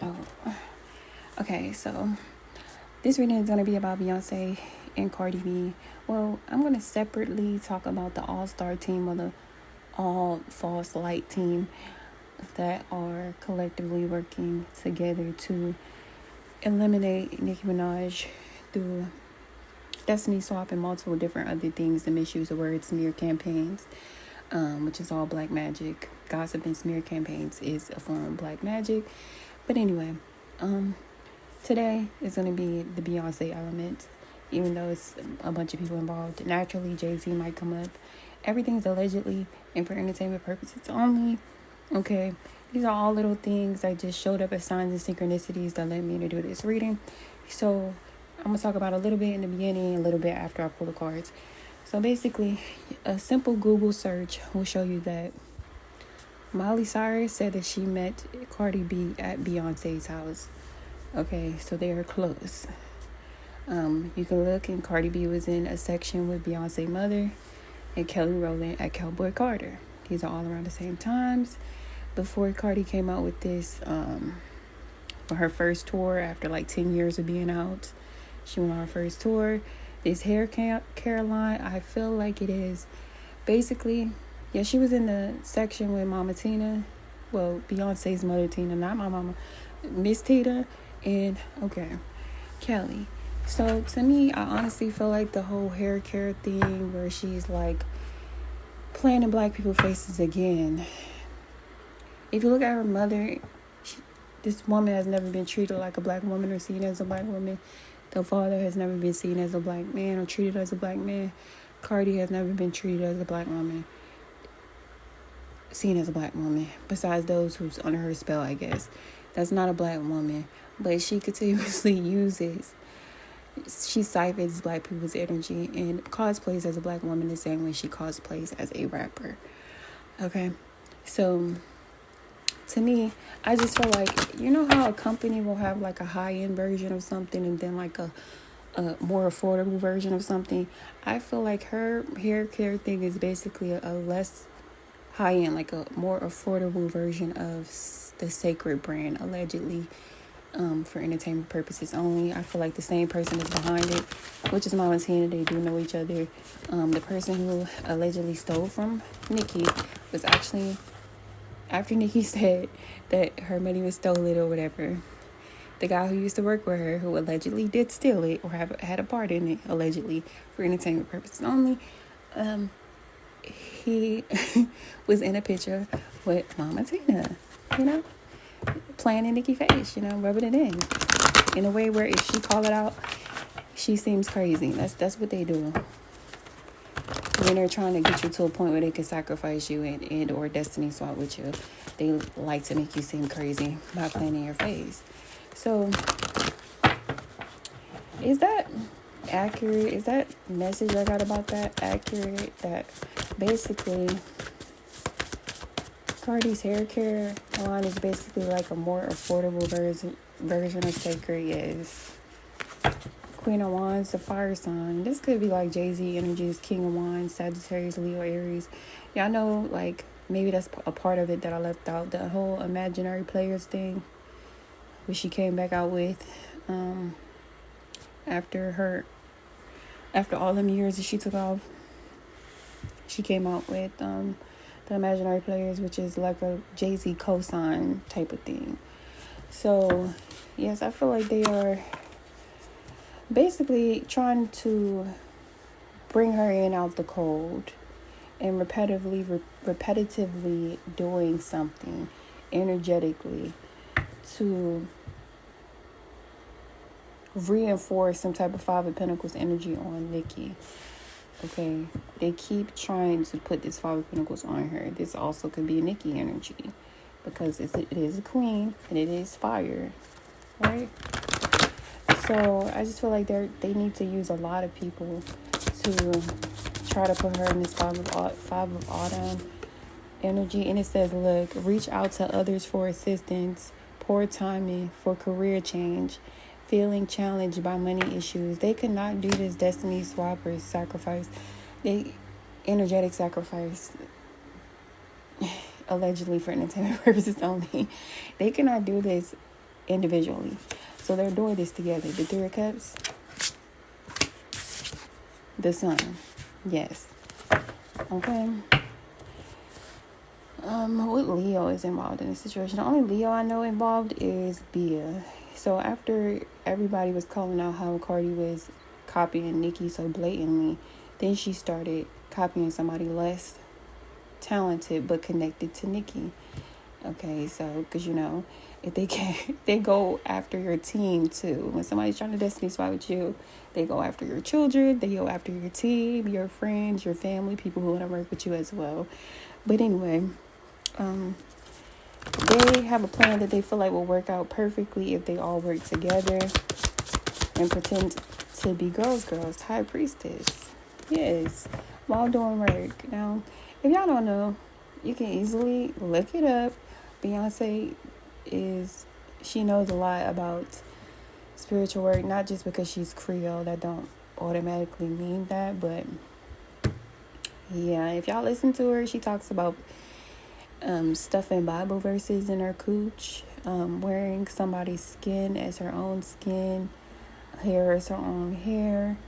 Oh, okay. So this reading is going to be about Beyonce and Cardi B. Well, I'm going to separately talk about the all-star team or the all false light team that are collectively working together to eliminate Nicki Minaj through destiny swap and multiple different other things, the misuse of words, smear campaigns, which is all black magic. Gossip and smear campaigns is a form of black magic. But anyway, today is going to be the Beyonce element, even though it's a bunch of people involved. Naturally, Jay-Z might come up. Everything's allegedly and for entertainment purposes only. Okay, these are all little things that just showed up as signs and synchronicities that led me to do this reading. So I'm going to talk about a little bit in the beginning and a little bit after I pull the cards. So basically, a simple Google search will show you that Miley Cyrus said that she met Cardi B at Beyonce's house. Okay, so they are close. You can look, and Cardi B was in a section with Beyonce's mother and Kelly Rowland at Cowboy Carter. These are all around the same times. Before Cardi came out with this, for her first tour after like 10 years of being out, she went on her first tour. This hair care line, I feel like it is basically, yeah, she was in the section with Mama Tina. Well, Beyonce's mother Tina, not my mama, Miss Tina, and Kelly. So to me, I honestly feel like the whole hair care thing where she's like playing in black people's faces again. If you look at her mother, this woman has never been treated like a black woman or seen as a black woman. The father has never been seen as a black man or treated as a black man. Cardi has never been treated as a black woman, seen as a black woman, besides those who's under her spell, I guess. That's not a black woman, but she continuously uses, she siphons black people's energy and cosplays as a black woman the same way she cosplays as a rapper. Okay, so to me, I just feel like, you know how a company will have like a high-end version of something and then like a more affordable version of something? I feel like her hair care thing is basically a less high-end, like a more affordable version of the Sacred brand, allegedly, for entertainment purposes only. I feel like the same person is behind it, which is Mama Tina. They do know each other. The person who allegedly stole from Nicki was actually, after Nicki said that her money was stolen or whatever, the guy who used to work with her, who allegedly did steal it or had a part in it, allegedly, for entertainment purposes only, he was in a picture with Mama Tina, playing in Nicki's face, rubbing it in a way where if she call it out, she seems crazy. That's what they do when they're trying to get you to a point where they can sacrifice you and or destiny swap with you. They like to make you seem crazy by playing in your face. So is that accurate? Is that message I got about that accurate? That basically Cardi's hair care line is basically like a more affordable version of Sacred. Yes. Queen of Wands, the fire sign. This could be like Jay-Z energies, King of Wands, Sagittarius, Leo, Aries. Y'all know, like, maybe that's a part of it that I left out. The whole imaginary players thing, which she came back out with after all them years that she took off. She came out with the imaginary players, which is like a Jay-Z cosign type of thing. So, yes, I feel like they are basically trying to bring her in out the cold and repetitively doing something energetically to reinforce some type of Five of Pentacles energy on Nicki. Okay, they keep trying to put this Five of Pentacles on her. This also could be Nicki energy because it is a queen and it is fire, right? So I just feel like they need to use a lot of people to try to put her in this five of autumn energy. And it says, look, reach out to others for assistance, poor timing for career change, feeling challenged by money issues. They could not do this destiny swapper sacrifice. Energetic sacrifice, allegedly for entertainment purposes only. They cannot do this individually. So they're doing this together. The Three of Cups, the Sun. Yes. Okay. What Leo is involved in this situation? The only Leo I know involved is Bia. So after everybody was calling out how Cardi was copying Nicki so blatantly, then she started copying somebody less talented but connected to Nicki. Okay, so because if they go after your team too. When somebody's trying to destiny spy with you, they go after your children, they go after your team, your friends, your family, people who want to work with you as well. But anyway, they have a plan that they feel like will work out perfectly if they all work together and pretend to be girls, high priestess. Yes, while doing work. Now, if y'all don't know, you can easily look it up. Beyoncé she knows a lot about spiritual work, not just because she's Creole. That don't automatically mean that, but yeah, if y'all listen to her, she talks about stuffing Bible verses in her cooch, wearing somebody's skin as her own skin, hair as her own hair.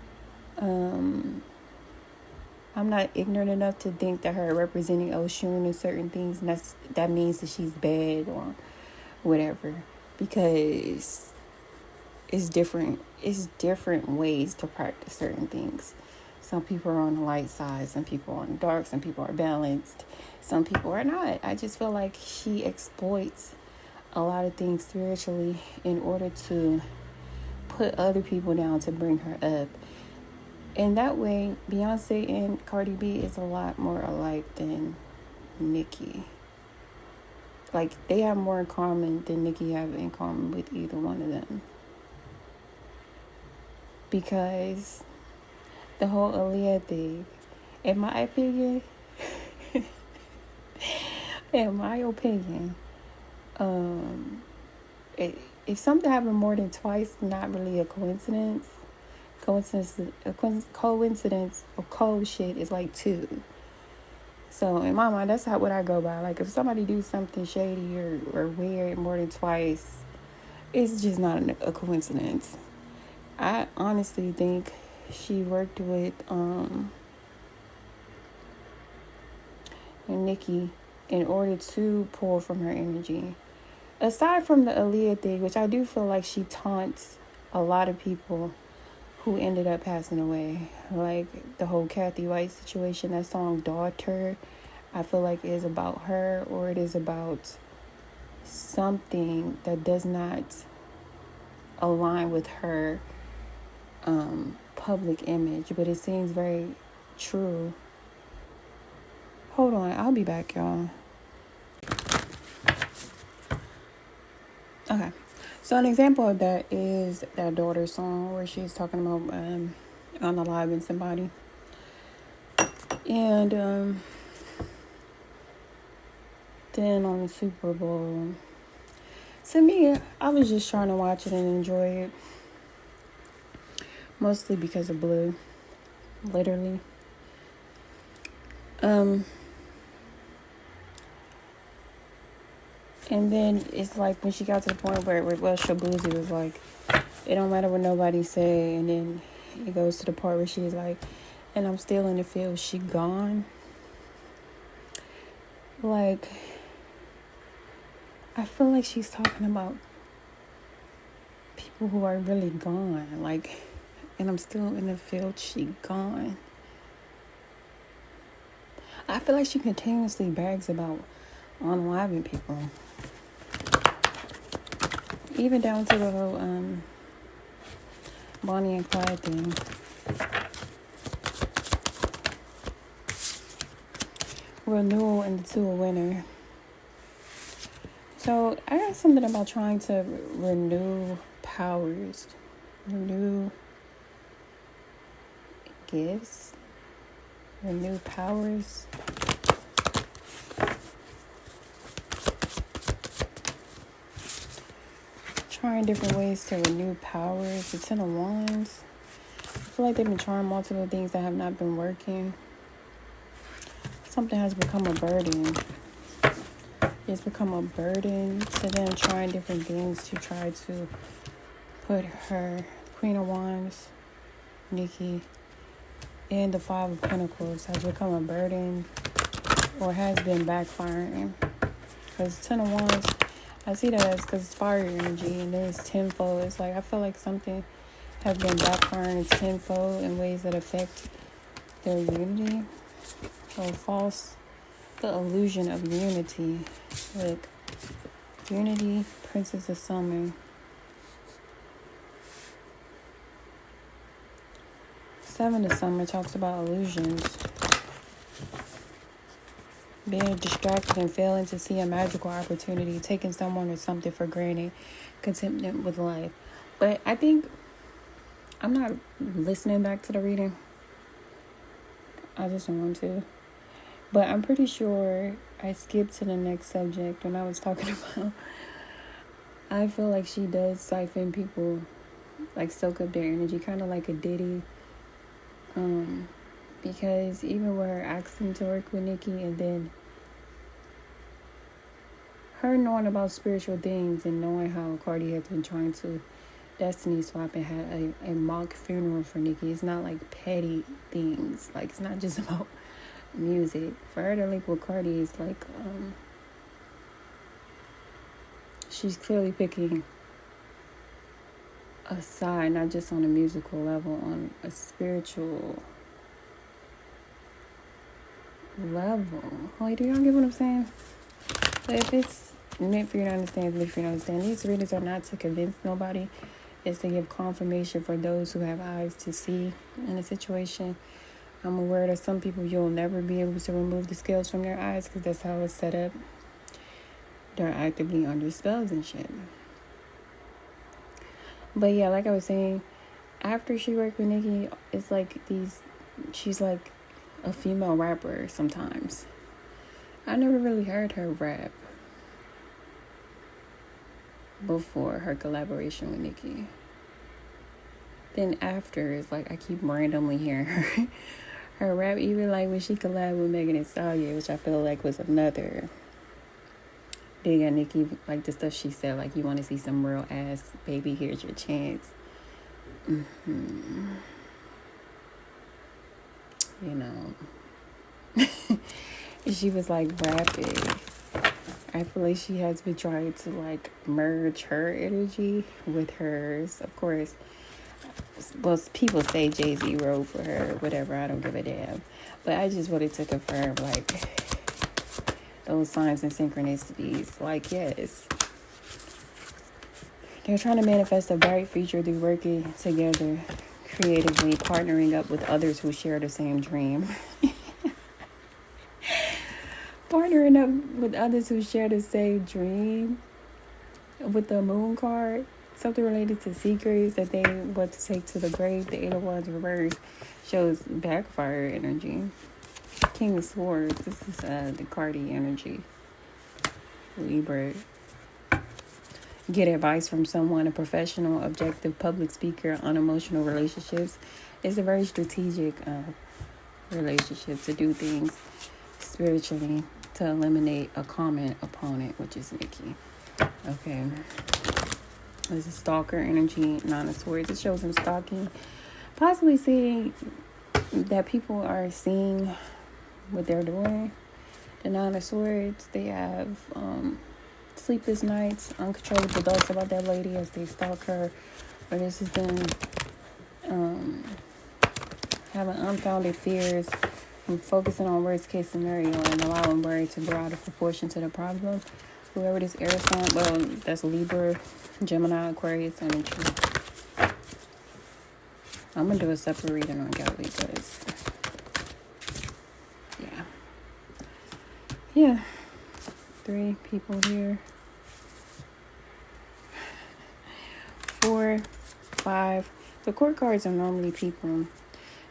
I'm not ignorant enough to think that her representing Oshun and certain things, and that means that she's bad or whatever, because it's different ways to practice certain things. Some people are on the light side, some people are on the dark, some people are balanced, some people are not. I just feel like she exploits a lot of things spiritually in order to put other people down to bring her up. And that way, Beyonce and Cardi B is a lot more alike than Nicki. Like, they have more in common than Nicki have in common with either one of them. Because the whole Aaliyah thing, in my opinion, if something happened more than twice, not really a coincidence. Coincidence or cold shit is like 2. So in my mind, that's what I go by. Like, if somebody do something shady or weird more than twice, it's just not a coincidence. I honestly think she worked with Nicki in order to pull from her energy. Aside from the Aaliyah thing, which I do feel like she taunts a lot of people who ended up passing away. Like the whole Kathy White situation, that song Daughter, I feel like is about her, or it is about something that does not align with her public image, but it seems very true. Hold on, I'll be back, y'all. Okay. So an example of that is that Daughter song where she's talking about unaliving somebody. And then on the Super Bowl, to me, I was just trying to watch it and enjoy it. Mostly because of Blue. Literally. And then it's like when she got to the point where Shabuzi was like, it don't matter what nobody say. And then it goes to the part where she's like, and I'm still in the field. She gone. Like, I feel like she's talking about people who are really gone. Like, and I'm still in the field. She gone. I feel like she continuously brags about unaliving people. Even down to the whole Bonnie and Clyde thing. Renewal and the 2 a winner. So I got something about trying to renew powers. Renew gifts. Renew powers. Trying different ways to renew powers. The 10 of Wands. I feel like they've been trying multiple things that have not been working. Something has become a burden. it's become a burden to them, trying different things to try to put her Queen of Wands, Nicki, and the Five of Pentacles has become a burden or has been backfiring. Because Ten of Wands, I see that as because it's fire energy, and then it's tenfold. It's like I feel like something has been backfiring tenfold in ways that affect their unity. So false, the illusion of unity. Like unity, Princess of Summer. Seven of Summer talks about illusions. Being distracted and failing to see a magical opportunity, taking someone or something for granted, contentment with life. But I think I'm not listening back to the reading. I just don't want to. But I'm pretty sure I skipped to the next subject when I was talking about. I feel like she does siphon people, like soak up their energy, kind of like a Diddy. Because even with her asking to work with Nicki, and then her knowing about spiritual things and knowing how Cardi has been trying to destiny swap and had a mock funeral for Nicki. It's not like petty things. Like, it's not just about music. For her to link with Cardi is like, she's clearly picking a side, not just on a musical level, on a spiritual level. Like, do y'all get what I'm saying? But if it's meant for you to understand, it's meant for you to understand. These readings are not to convince nobody. It's to give confirmation for those who have eyes to see in a situation. I'm aware that some people, you'll never be able to remove the scales from their eyes because that's how it's set up. They're actively under spells and shit. But yeah, like I was saying, after she worked with Nicki, it's like she's like a female rapper sometimes. I never really heard her rap before her collaboration with Nicki. Then after, it's like I keep randomly hearing her rap, even like when she collabed with Megan Thee Stallion, which I feel like was another dig at Nicki, like the stuff she said, like, you want to see some real ass, baby, here's your chance. You know. She was like rapping. I feel like she has been trying to like merge her energy with hers. Of course, well, people say Jay-Z wrote for her, whatever, I don't give a damn. But I just wanted to confirm, like, those signs and synchronicities. Like, yes, they're trying to manifest a bright future through working together, creatively, partnering up with others who share the same dream. Partnering up with others who share the same dream. With the moon card, something related to secrets that they want to take to the grave. The Eight of Wands reverse shows backfire energy. King of Swords, this is the Cardi energy. Libra. Get advice from someone, a professional, objective, public speaker, unemotional relationships. It's a very strategic relationship to do things spiritually, to eliminate a common opponent, which is Nicki. Okay. This is stalker energy, Nine of Swords. It shows him stalking, possibly seeing that people are seeing what they're doing. The Nine of Swords, they have sleepless nights, uncontrollable thoughts about that lady as they stalk her. Or this is them having unfounded fears and focusing on worst case scenario and allowing worry to grow out of proportion to the problem. Whoever this air sign, well, that's Libra, Gemini, Aquarius energy. I'm going to do a separate reading on Galley because, yeah. 3 people here. 4, 5. The court cards are normally people.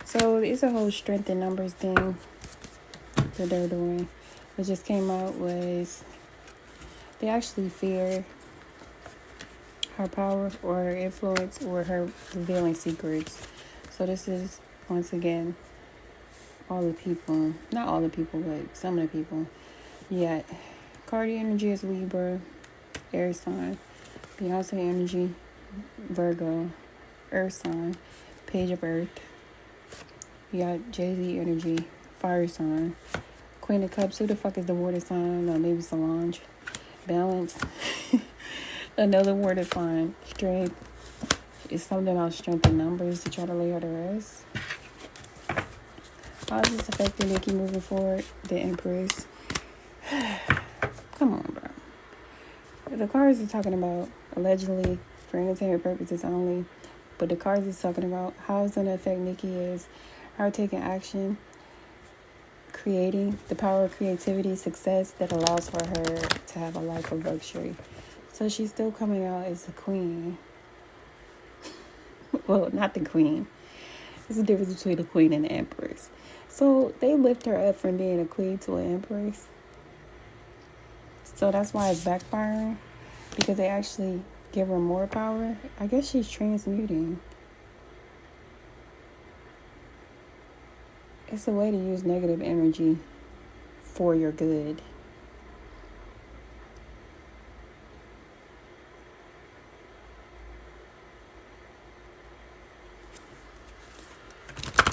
So it's a whole strength in numbers thing that they're doing. What just came out was they actually fear her power or influence or her revealing secrets. So this is, once again, all the people, not all the people, but some of the people. Yeah, Cardi energy is Libra, air sign. Beyonce energy, Virgo, earth sign. Page of Earth. You got Jay-Z energy, fire sign. Queen of Cups, who the fuck is the water sign? Maybe Solange. Balance. Another water sign. Strength. It's something about strength in numbers to try to lay her to rest. How is this affecting Nicki moving forward? The Empress. Come on, bro. The cards are talking about allegedly for entertainment purposes only, but the cards is talking about how it's going to affect Nicki is her taking action, creating the power of creativity, success that allows for her to have a life of luxury. So she's still coming out as the queen. Well, not the queen. There's a difference between the queen and the empress. So they lift her up from being a queen to an empress. So that's why it's backfiring, because they actually give her more power. I guess she's transmuting. It's a way to use negative energy for your good.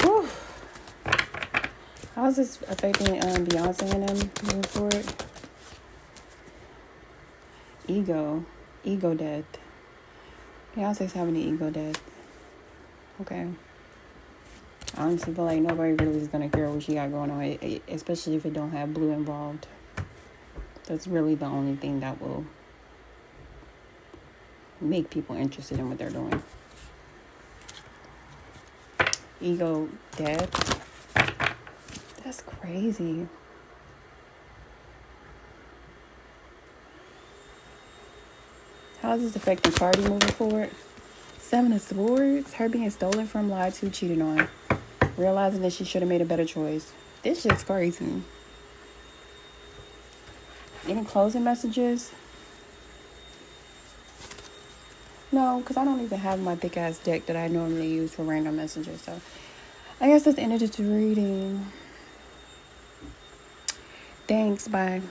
Whew. How's this affecting Beyonce and them moving forward? Ego death. Beyonce's having an ego death. Okay. I honestly feel like nobody really is going to care what she got going on, especially if it don't have blue involved. That's really the only thing that will make people interested in what they're doing. Ego death. That's crazy. How is this affecting Cardi moving forward? 7 of Swords. Her being stolen from, lied to, cheated on. Realizing that she should have made a better choice. This shit's crazy. Any closing messages? No, because I don't even have my big ass deck that I normally use for random messages. So I guess that's the end of this reading. Thanks. Bye.